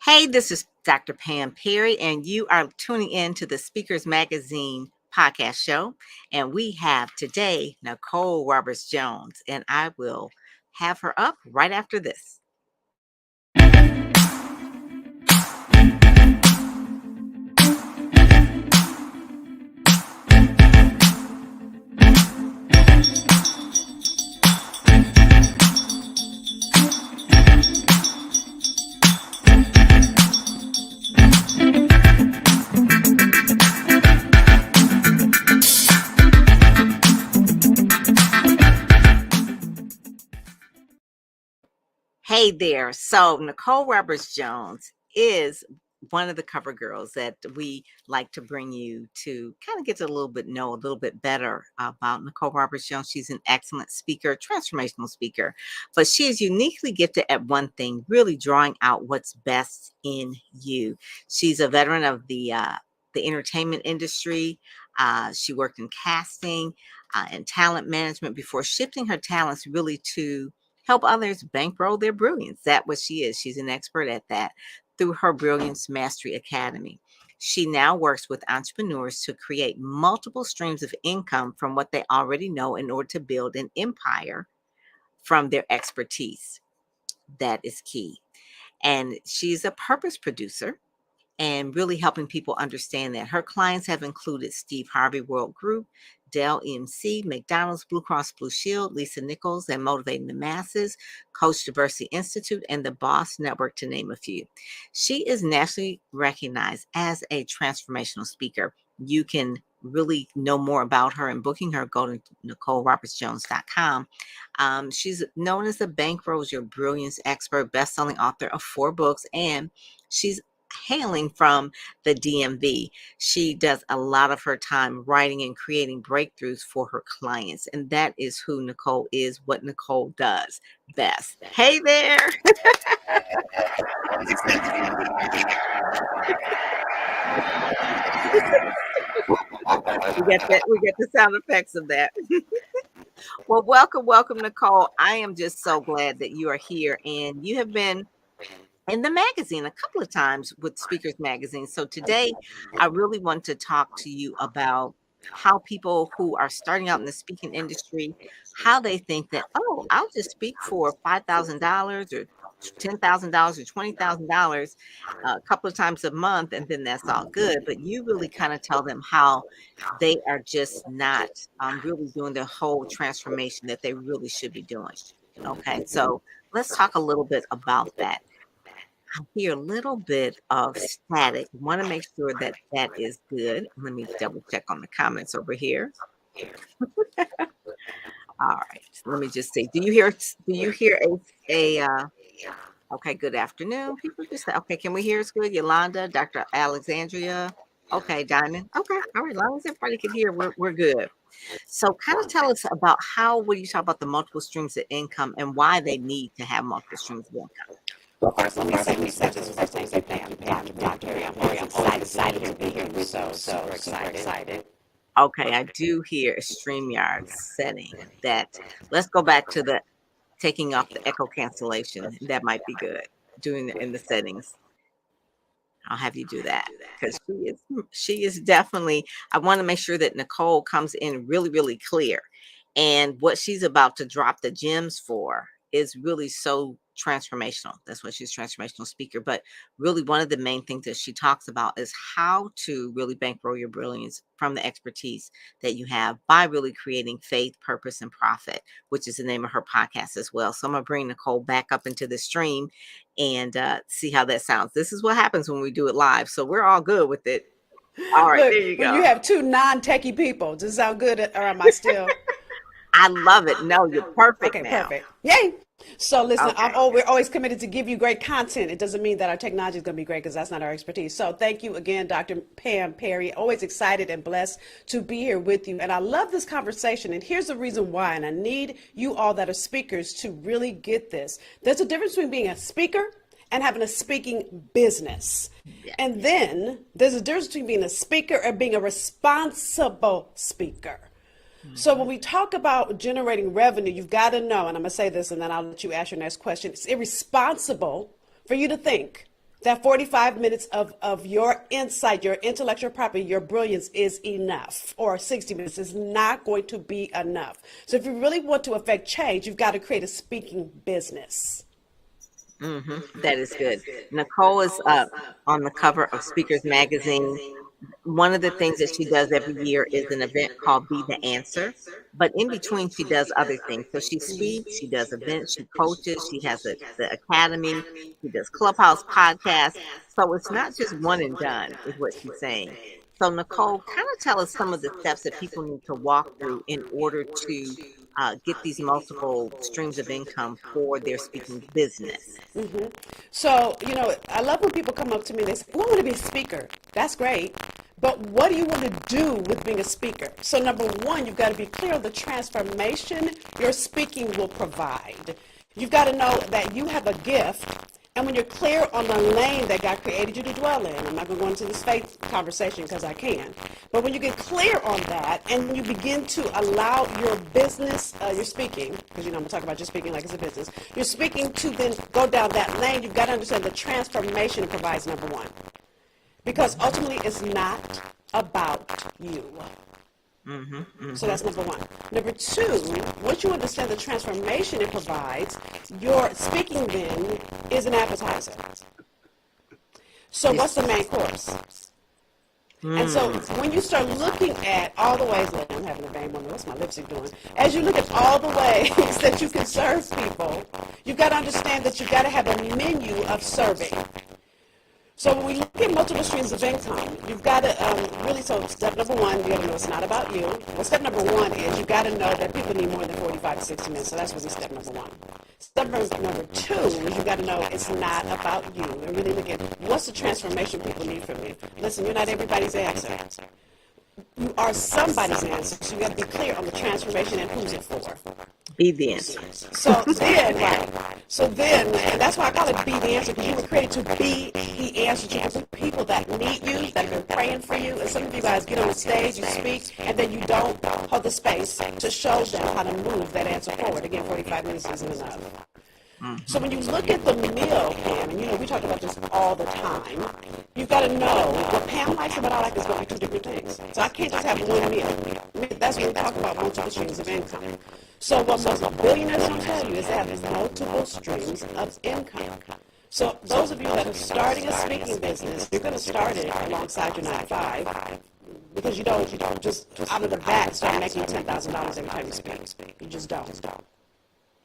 Hey, this is Dr. Pam Perry, and you are tuning in to the Speakers Magazine podcast show. And we have today Nicole Roberts Jones, and I will have her up right after this. Hey there. So, Nicole Roberts Jones is one of the cover girls that we like to bring you to kind of get to know a little bit better about Nicole Roberts Jones. She's an excellent speaker, transformational speaker, but she is uniquely gifted at one thing, really drawing out what's best in you. She's a veteran of the entertainment industry. She worked in casting and talent management before shifting her talents really to help others bankroll their brilliance. That's what she is. She's an expert at that through her Brilliance Mastery Academy. She now works with entrepreneurs to create multiple streams of income from what they already know in order to build an empire from their expertise. That is key. And she's a purpose producer and really helping people understand that. Her clients have included Steve Harvey World Group, Dell EMC, McDonald's, Blue Cross Blue Shield, Lisa Nichols, and Motivating the Masses, Coach Diversity Institute, and the Boss Network, to name a few. She is nationally recognized as a transformational speaker. You can really know more about her and booking her. Go to NicoleRobertsJones.com. She's known as the Bankroll Your Brilliance expert, best-selling author of 4 books, and she's hailing from the DMV. She does a lot of her time writing and creating breakthroughs for her clients. And that is who Nicole is, what Nicole does best. Hey there. We get the sound effects of that. Well, welcome, Nicole. I am just so glad that you are here, and you have been in the magazine a couple of times with Speakers Magazine. So today, I really want to talk to you about how people who are starting out in the speaking industry, how they think that, oh, I'll just speak for $5,000 or $10,000 or $20,000 a couple of times a month, and then that's all good. But you really kind of tell them how they are just not really doing the whole transformation that they really should be doing. Okay, so let's talk a little bit about that. I hear a little bit of static. Want to make sure that that is good. Let me double check on the comments over here. All right. Let me just see. Do you hear okay, good afternoon. People just say, okay, can we hear us good? Yolanda, Dr. Alexandria. Okay, Diamond. Okay. All right. As long as everybody can hear, we're good. So kind of tell us about when you talk about the multiple streams of income and why they need to have multiple streams of income. Well, first, let me say this is first thing Dr. I'm always excited to be here. We're so excited. Okay, I do hear a StreamYard setting that. Let's go back to the taking off the echo cancellation. That might be good. Doing it in the settings. I'll have you do that because she is definitely. I want to make sure that Nicole comes in really, really clear, and what she's about to drop the gems for is really so transformational. That's why she's a transformational speaker. But really, one of the main things that she talks about is how to really bankroll your brilliance from the expertise that you have by really creating faith, purpose, and profit, which is the name of her podcast as well. So I'm gonna bring Nicole back up into the stream and see how that sounds. This is what happens when we do it live. So we're all good with it. All right, Look, there you when go. you have two non-techie people, does it sound good or am I still? I love it. No, you're perfect Okay, now. perfect. Yay. So listen, Okay. we're always committed to give you great content. It doesn't mean that our technology is going to be great because that's not our expertise. So thank you again, Dr. Pam Perry. Always excited and blessed to be here with you. And I love this conversation. And here's the reason why. And I need you all that are speakers to really get this. There's a difference between being a speaker and having a speaking business. Yeah. And then there's a difference between being a speaker and being a responsible speaker. So when we talk about generating revenue, you've got to know, and I'm going to say this and then I'll let you ask your next question. It's irresponsible for you to think That 45 minutes of your insight, your intellectual property, your brilliance is enough, or 60 minutes is not going to be enough. So if you really want to affect change, you've got to create a speaking business. That is good. Nicole is on the cover of Speakers Magazine. One of the things that she does every year is an event called Be the Answer. But in between, she does other things. So she speaks, she does events, she coaches, she has the academy, she does Clubhouse podcasts. So it's not just one and done, is what she's saying. So, Nicole, kind of tell us some of the steps that people need to walk through in order to get these multiple streams of income for their speaking business. So, I love when people come up to me and they say, "Well, I want to be a speaker." That's great. But what do you want to do with being a speaker? So number one, you've got to be clear on the transformation your speaking will provide. You've got to know that you have a gift. And when you're clear on the lane that God created you to dwell in, I'm not going to go into this faith conversation because I can, but when you get clear on that and you begin to allow your business, your speaking, because I'm going to talk about your speaking like it's a business, your speaking to then go down that lane, you've got to understand the transformation it provides, number one. Because ultimately it's not about you. So that's number one. Number two, once you understand the transformation it provides, your speaking then is an appetizer. So what's the main course? And so when you start looking at all the ways, I'm having a bang moment, what's my lipstick doing? As you look at all the ways that you can serve people, you've got to understand that you've got to have a menu of serving. So when we look at multiple streams of income, you've got to really, so step number one, you got to know it's not about you. Well, step number one is you've got to know that people need more than 45 to 60 minutes. So that's really step number one. Step number two is you've got to know it's not about you. And really look at what's the transformation people need from you. Listen, you're not everybody's answer. You are somebody's answer. So you got to be clear on the transformation and who's it for. Be the answer. So then, right. So then, and that's why I call it Be the Answer, because you were created to be the answer to the people that need you, that have been praying for you. And some of you guys get on the stage, you speak, and then you don't hold the space to show them how to move that answer forward. Again, 45 minutes isn't enough. So when you look at the meal, Pam, and we talk about this all the time, you've got to know what Pam likes and what I like is going to be two different things. So I can't just have one meal. That's what we talk about, multiple streams of income. So what most billionaires don't tell you is they have multiple streams of income. So those of you that are starting a speaking business, you're going to start it alongside your 9 to 5 because you don't just out of the bat start making $10,000 every time you speak. You just don't.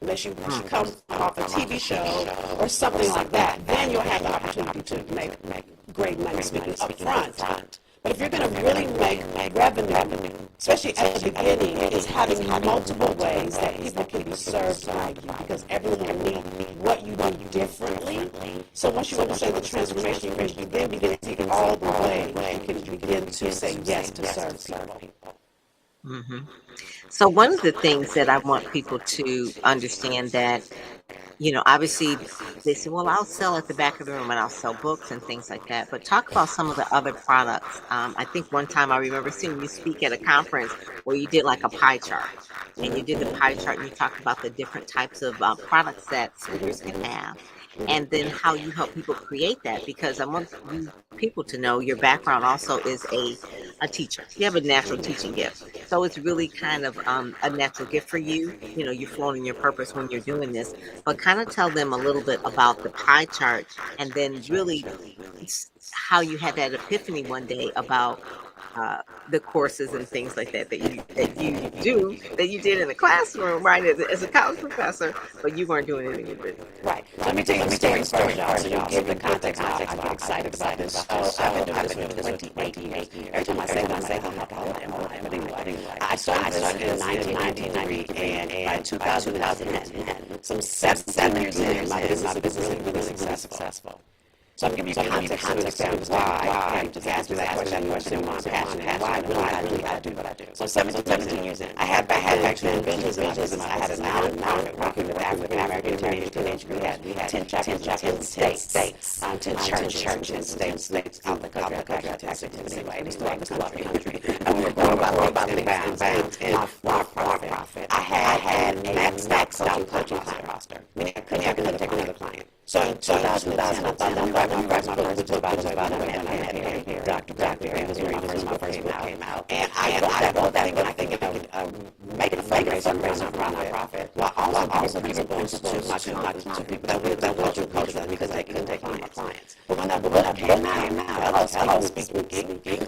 Unless you come off a TV show or something like that, then you'll have the opportunity to make great money speaking up front. But if you're going to really make revenue, especially at the beginning, is having multiple ways that people can be served by you because everyone will need what you do differently. So once you understand the transformation, you then begin to see all the ways you can begin to say yes to serve people. So one of the things that I want people to understand that, obviously they say, well, I'll sell at the back of the room and I'll sell books and things like that. But talk about some of the other products. I think one time I remember seeing you speak at a conference where you did like a pie chart. And you did the pie chart and you talked about the different types of products that speakers can have. And then how you help people create that, because I want you people to know your background also is a teacher. You have a natural teaching gift. So it's really kind of a natural gift for you. You're flowing in your purpose when you're doing this. But kind of tell them a little bit about the pie chart and then really how you had that epiphany one day about the courses and things like that you did in the classroom, right, as a college professor, but you weren't doing it in your business. Right. So let me tell you the story first, y'all, so y'all give the context how I get excited about this. So I've been doing this for 28 years. Every time I say that, I'm like, oh my God, but anyway, I started in 1993, and by 2010, some 7 years in, my business is really successful. So I'm giving you context to understand why. You just asked me that question, why I'm passionate, and why I do what I do. So 17 years in, I had actually business. I had a nonprofit working with African American teenagers. We had 10 chapters in 10 states, 10 churches in states out the country. I tax activity anyway. We started this country, and we were going about bounds. And my profit, I had a maxed out coaching roster. Meaning I couldn't take another client. So in 2010, I thought, let me write my first book, which is about a man named Harry. Dr. Perry was when my first book came out. And I wrote that thing, and I think I could make it a fundraiser for a nonprofit, while also giving principles to people that want to coach them because they couldn't take on more clients. But when that book came out, hello, speaking.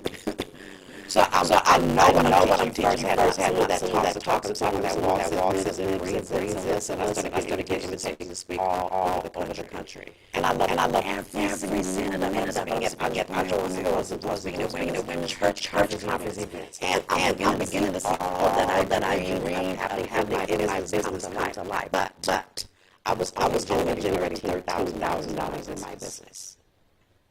So I know what I'm teaching first had that talks to someone that walks this and breathes this, and I started getting invitations to speak all over the country. And I love every minute of it. I get entrepreneurs and speaking at women's church conference events. And I'm beginning to see all that I dream having my business come to life. But I was only generating $13,000 in my business.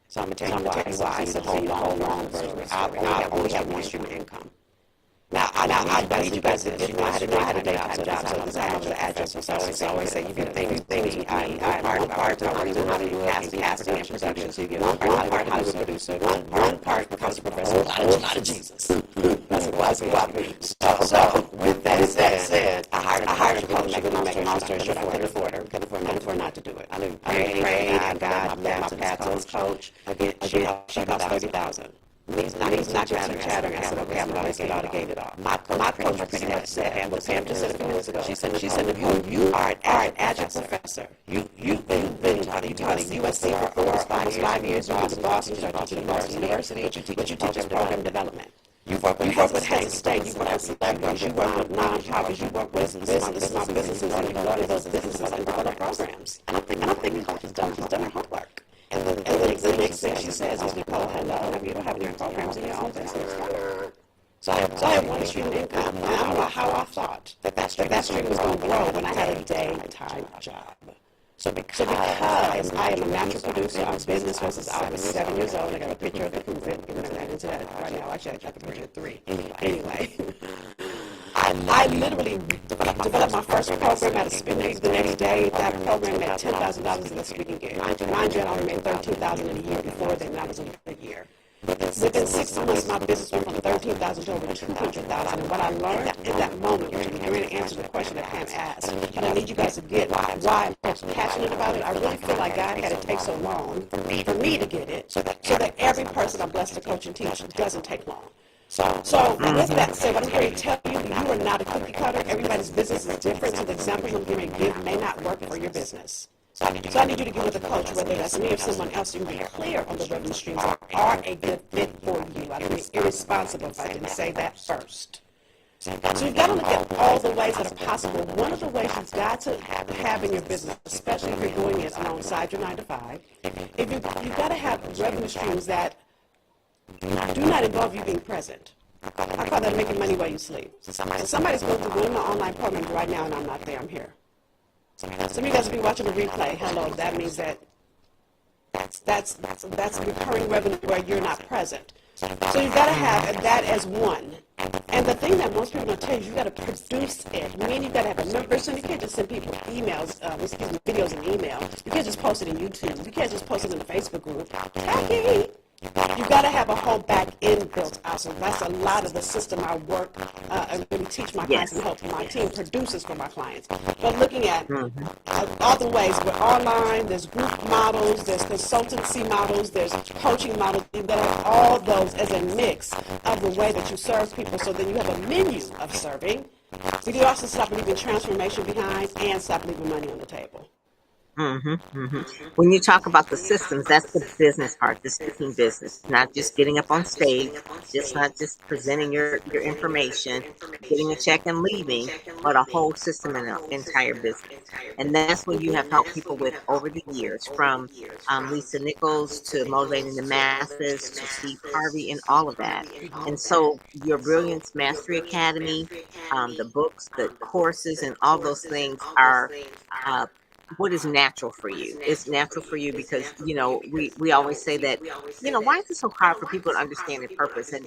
So I'm going to tell you why. It's a whole long version. I only have one stream of income. Now, I need you guys to get I had a day job, so I have the address. So I always say, you can things I'm part to learn how to do casting and production. So you get one part how to produce it, one part becomes a professor, a lot of Jesus. That's what I mean. So with that said, I hired a coach. I couldn't make a long story short. I couldn't afford not to do it. I prayed, I got my path as coach. Again, she cost $30,000. He's not chattering. I said, okay, I'm going to get it all. My coach pretty much said, and what Pam just said a few minutes ago, she said, you are an adjunct professor. You've been taught USC for almost 5 years. You went to Boston, you started teaching at University, but you teach program development. You work with heads of state, you work with celebrities, you work with non-profits, you work with small businesses, and you go to those businesses and develop programs. And I'm thinking coach has done her homework. And the next thing she says is, Nicole, hello, have you ever had any programs in your own business? So I have one stream of income. Now, how I thought that stream was going to grow when I had a daytime job. So because I am a natural producer, I was business since I was 7 years old. I got a picture of the proof into that right now. Actually, I got the picture of 3. Anyway. I literally developed my first program at a speaking the next day. That program made $10,000 in a speaking gig. Mind you, I only made $13,000 in a year before then. That was a year. Within 6 months, my business went from $13,000 to over $200,000. And what I learned in that moment, which is really answer the question that Pam asked, and I need you guys to get why I'm passionate about it. I really feel like God had it take so long for me to get it, so that every person I'm blessed to coach and teach doesn't take long. So with that said, what I'm going to tell you, you are not a cookie cutter. Everybody's business is different, so the examples I'm going to give may not work for your business. So I need you to get with a coach, whether that's me or someone else, you can be clear on the revenue streams that are a good fit for you. I'd be irresponsible if I didn't say that first. So you've got to look at all the ways that are possible. One of the ways you've got to have in your business, especially if you're doing it alongside your 9 to 5, you've got to have revenue streams that do not involve you being present. I call that making money while you sleep. So somebody's going through one of my online programs right now, and I'm not there. I'm here. Some of you guys will be watching the replay. Hello, that means that's recurring revenue where you're not present. So you've got to have that as one. And the thing that most people don't tell you got to produce it. Meaning you've got to have a membership. You can't just send people videos and email. You can't just post it in YouTube. You can't just post it in a Facebook group. Jackie! You've got to have a whole back end built out. So that's a lot of the system I work and really teach my clients and help my team produces for my clients. But looking at all the ways, we're online, there's group models, there's consultancy models, there's coaching models. You've got to have all those as a mix of the way that you serve people. So then you have a menu of serving. But you also stop leaving transformation behind and stop leaving money on the table. When you talk about the systems, that's the business part, the speaking business, not just getting up on stage, just not just presenting your information, getting a check and leaving, but a whole system and an entire business. And that's what you have helped people with over the years, from Lisa Nichols to Motivating the Masses to Steve Harvey and all of that. And so your Brilliance Mastery Academy, the books, the courses, and all those things are what is natural for you. It's natural for you because, we always say that, why is it so hard for people to understand their purpose? And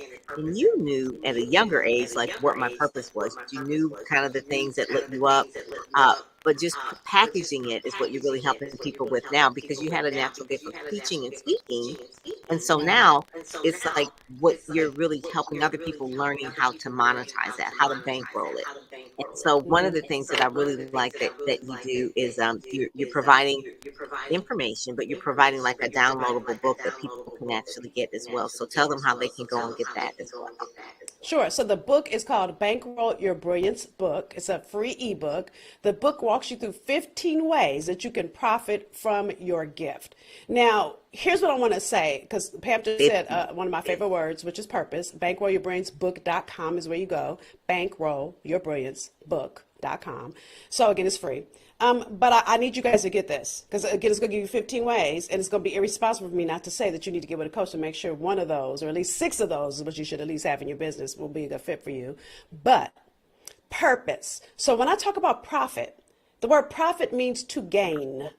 you knew at a younger age, like what my purpose was. You knew kind of the things that lit you up. But just packaging it is what you're really helping people with now, because you had a natural gift of teaching and speaking. And so now it's like what you're really helping other people learning how to monetize that, how to bankroll it. And so one of the things that I really like that you do is you're providing information, but you're providing like a downloadable book that people can actually get as well. So tell them how they can go and get that as well. Sure. So the book is called Bankroll Your Brilliance book. It's a free ebook. The book walks you through 15 ways that you can profit from your gift. Now, here's what I want to say, because Pam just said one of my favorite words, which is purpose. BankrollyOurBrillianceBook.com is where you go. BankrollyOurBrillianceBook.com. So again, it's free. But I need you guys to get this, because again, it's going to give you 15 ways, and it's going to be irresponsible for me not to say that you need to get with a coach to make sure one of those, or at least 6 of those, is what you should at least have in your business, will be a good fit for you. But purpose. So when I talk about profit, the word profit means to gain.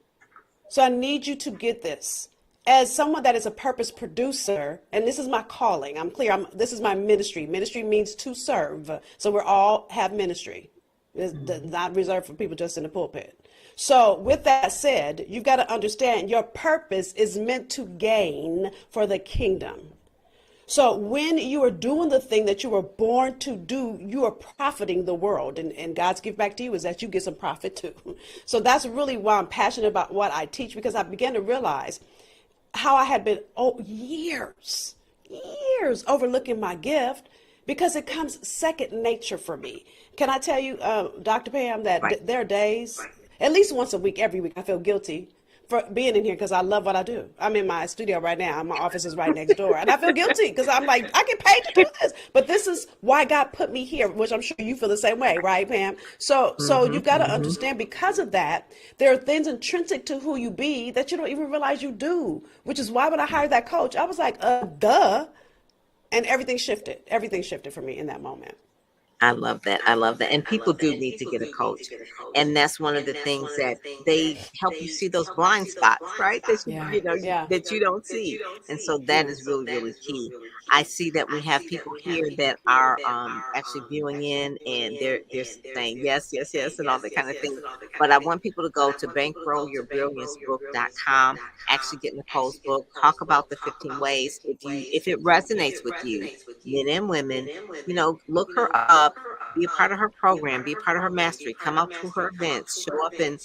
So I need you to get this. As someone that is a purpose producer, and this is my calling, I'm clear, this is my ministry. Ministry means to serve. So we all have ministry. It's not reserved for people just in the pulpit. So with that said, you've got to understand your purpose is meant to gain for the kingdom. So when you are doing the thing that you were born to do, you are profiting the world. And God's gift back to you is that you get some profit too. So that's really why I'm passionate about what I teach, because I began to realize how I had been years overlooking my gift, because it comes second nature for me. Can I tell you, Dr. Pam, that there are days, at least once a week, every week, I feel guilty for being in here because I love what I do. I'm in my studio right now. My office is right next door. And I feel guilty because I'm like, I get paid to do this. But this is why God put me here, which I'm sure you feel the same way, right, Pam? So you've got to understand, because of that, there are things intrinsic to who you be that you don't even realize you do, which is why when I hired that coach, I was like, duh. And everything shifted. Everything shifted for me in that moment. I love that. I love that. And people do need to get a coach. And that's one of the things that they help you see those blind spots, right? That that you don't see. And so that is really, really key. I see that we have people here that are actually viewing in, and they're saying yes, yes, yes, and all that kind of thing. But I want people to go to BankrollyOurBrillianceBook.com, actually get Nicole's book, talk about the 15 ways. If it resonates with you, men and women, look her up, be a part of her program, be a part of her mastery, come out to her events, show up and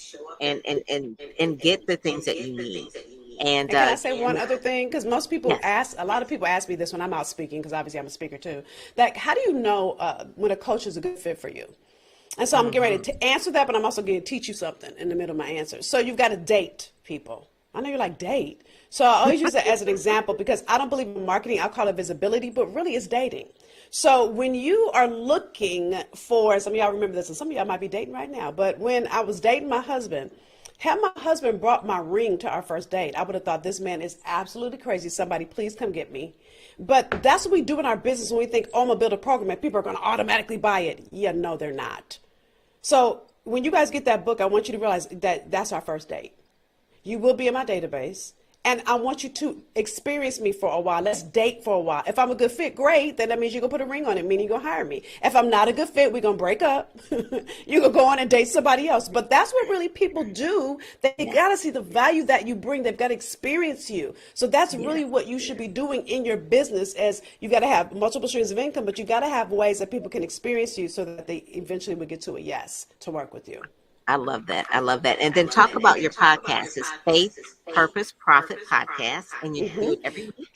get the things that you need. And can I say one other thing? Because most people yes. a lot of people ask me this when I'm out speaking, because obviously I'm a speaker too. Like, how do you know when a coach is a good fit for you? And so I'm getting ready to answer that, but I'm also going to teach you something in the middle of my answer. So you've got to date people. I know you're like, date. So I always use that as an example, because I don't believe in marketing. I'll call it visibility, but really it's dating. So when you are looking for, some of y'all remember this, and some of y'all might be dating right now, but when I was dating my husband, had my husband brought my ring to our first date, I would have thought, this man is absolutely crazy. Somebody please come get me. But that's what we do in our business when we think, oh, I'm going to build a program and people are going to automatically buy it. Yeah, no, they're not. So when you guys get that book, I want you to realize that that's our first date. You will be in my database. And I want you to experience me for a while. Let's date for a while. If I'm a good fit, great. Then that means you're going to put a ring on it, meaning you're going to hire me. If I'm not a good fit, we're going to break up. You're going to go on and date somebody else. But that's what really people do. They got to see the value that you bring. They've got to experience you. So that's really what you should be doing in your business, as you've got to have multiple streams of income, but you got to have ways that people can experience you so that they eventually will get to a yes to work with you. I love that. I love that. And then talk about your podcast. It's Faith, Purpose, Profit Podcast. And you do it every week.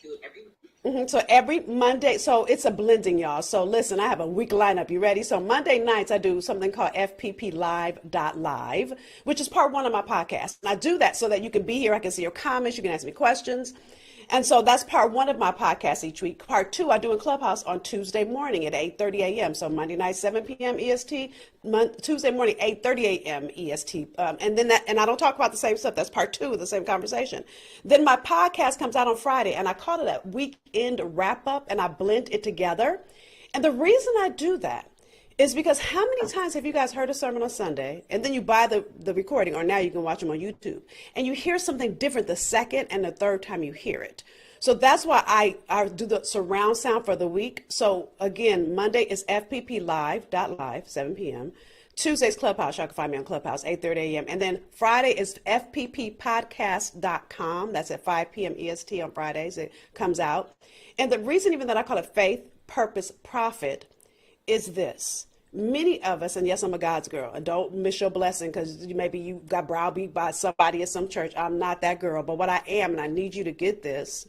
So every Monday, so it's a blending, y'all. So listen, I have a week lineup. You ready? So Monday nights, I do something called FPPLive.live, which is part 1 of my podcast. And I do that so that you can be here. I can see your comments. You can ask me questions. And so that's part 1 of my podcast each week. Part 2, I do in Clubhouse on Tuesday morning at 8:30 a.m. So Monday night, 7 p.m. EST, Tuesday morning, 8:30 a.m. EST. And I don't talk about the same stuff. That's part 2 of the same conversation. Then my podcast comes out on Friday, and I call it a weekend wrap up, and I blend it together. And the reason I do that is because how many times have you guys heard a sermon on Sunday, and then you buy the recording, or now you can watch them on YouTube, and you hear something different the second and the third time you hear it? So that's why I do the surround sound for the week. So again, Monday is FPPLive.live, 7 p.m. Tuesday's Clubhouse. Y'all can find me on Clubhouse, 8:30 a.m. And then Friday is FPPpodcast.com. That's at 5 p.m. EST on Fridays. It comes out. And the reason even that I call it Faith, Purpose, Profit is this. many of us, and yes, I'm a God's girl, and don't miss your blessing because maybe you got browbeat by somebody at some church. I'm not that girl, but what I am, and I need you to get this,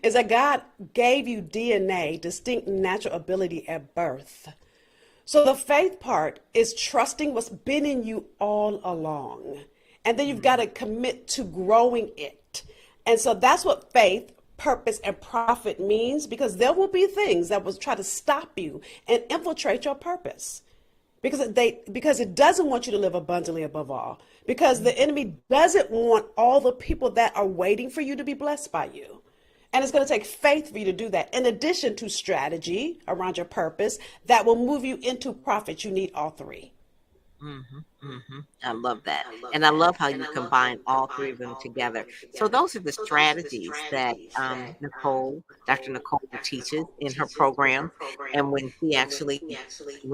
is that God gave you DNA, distinct natural ability at birth. So the faith part is trusting what's been in you all along. And then you've got to commit to growing it. And so that's what faith, purpose, and profit means, because there will be things that will try to stop you and infiltrate your purpose. Because it doesn't want you to live abundantly above all. Because the enemy doesn't want all the people that are waiting for you to be blessed by you. And it's going to take faith for you to do that. In addition to strategy around your purpose that will move you into profit, you need all three. I love that. And I love how you combine all three of them together. So those are the strategies that Dr. Nicole teaches in her program. And when when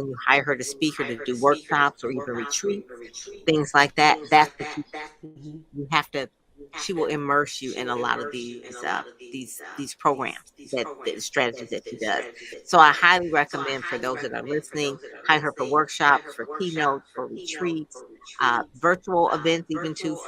you hire her to speak or to do workshops or even retreats, things like that, that's what you have to, she will immerse you in a lot of these programs, that the strategies that she does. So I highly recommend, for those that are listening, hire her for workshops, for keynotes, for retreats, virtual events, even too,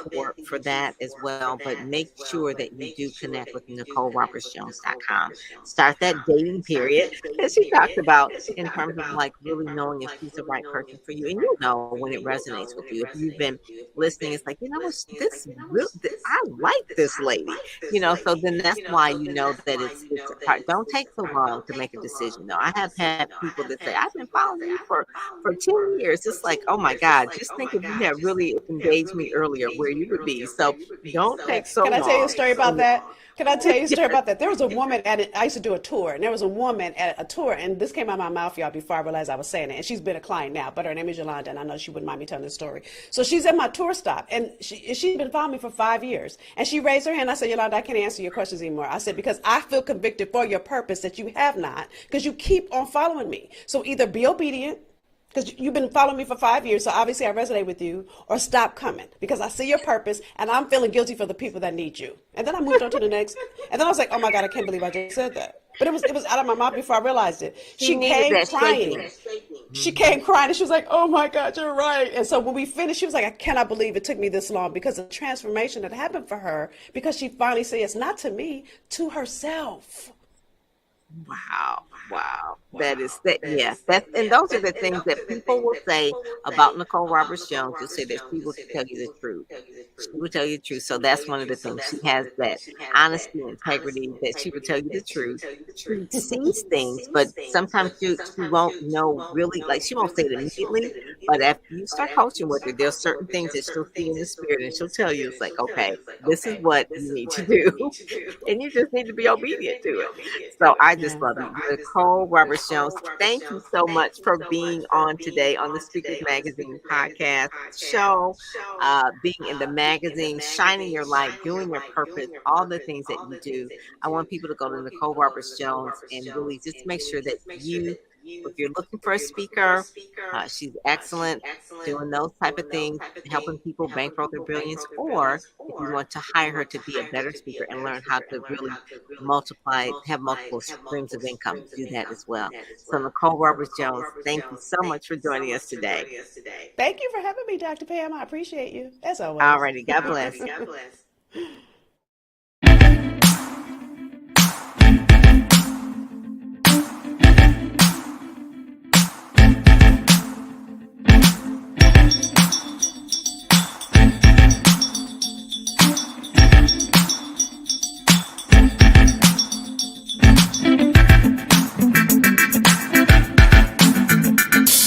for that as well. But make sure that you do connect with NicoleRobertsJones.com. Start that dating period that she talked about, in terms of like really knowing if she's the right person for you, and you'll know when it resonates with you. If you've been listening, it's like, this real, I like this lady, so then that's why that it's hard. Don't take so long to make a decision. Though I have had people that say, I've been following you for 10 years. It's like, oh my God, just think if you had really engaged me earlier, where you would be. So don't take so Can I tell you a long. story about that? Can I tell you a story about that? There was a woman I used to do a tour, and there was a woman at a tour, and this came out of my mouth, y'all, before I realized I was saying it. And she's been a client now, but her name is Yolanda, and I know she wouldn't mind me telling this story. So she's at my tour stop, and she's been following me for 5 years. And she raised her hand. I said, Yolanda, I can't answer your questions anymore. I said, because I feel convicted for your purpose that you have not, because you keep on following me. So either be obedient, because you've been following me for 5 years, so obviously I resonate with you, or stop coming, because I see your purpose, and I'm feeling guilty for the people that need you. And then I moved on to the next, and then I was like, oh my God, I can't believe I just said that. But it was out of my mouth before I realized it. She came crying. She came crying, and she was like, oh my God, you're right. And so when we finished, she was like, I cannot believe it took me this long, because of the transformation that happened for her, because she finally said, it's not to me, to herself. Wow. That is that. Yes, and those are the things that people will say about Nicole Roberts Jones. You'll say that she will tell you the truth. She will tell you the truth. So that's one of the things. She has that honesty and integrity, that she will tell you the truth. She sees things, but sometimes she won't know really, like she won't say it immediately. But after you start coaching with her, there's certain things that she'll see in the spirit, and she'll tell you, it's like, okay, this is what you need to do. And you just need to be obedient to it. So I just love you. Nicole Roberts Jones, thank you so much for being on today on the Speakers Magazine podcast show, being in the magazine, shining your light, doing your purpose, all the things that you do. I want people to go to Nicole Roberts Jones and really just make sure that if you're looking for a speaker, she's excellent doing those type of things, helping people bankroll their brilliance. Or if you want to hire her to be a better speaker and learn how to really have multiple streams of income, do that as well. So Nicole Roberts Jones, thank you so much for joining us today. Thank you for having me, Dr. Pam. I appreciate you, as always. Alrighty, God bless.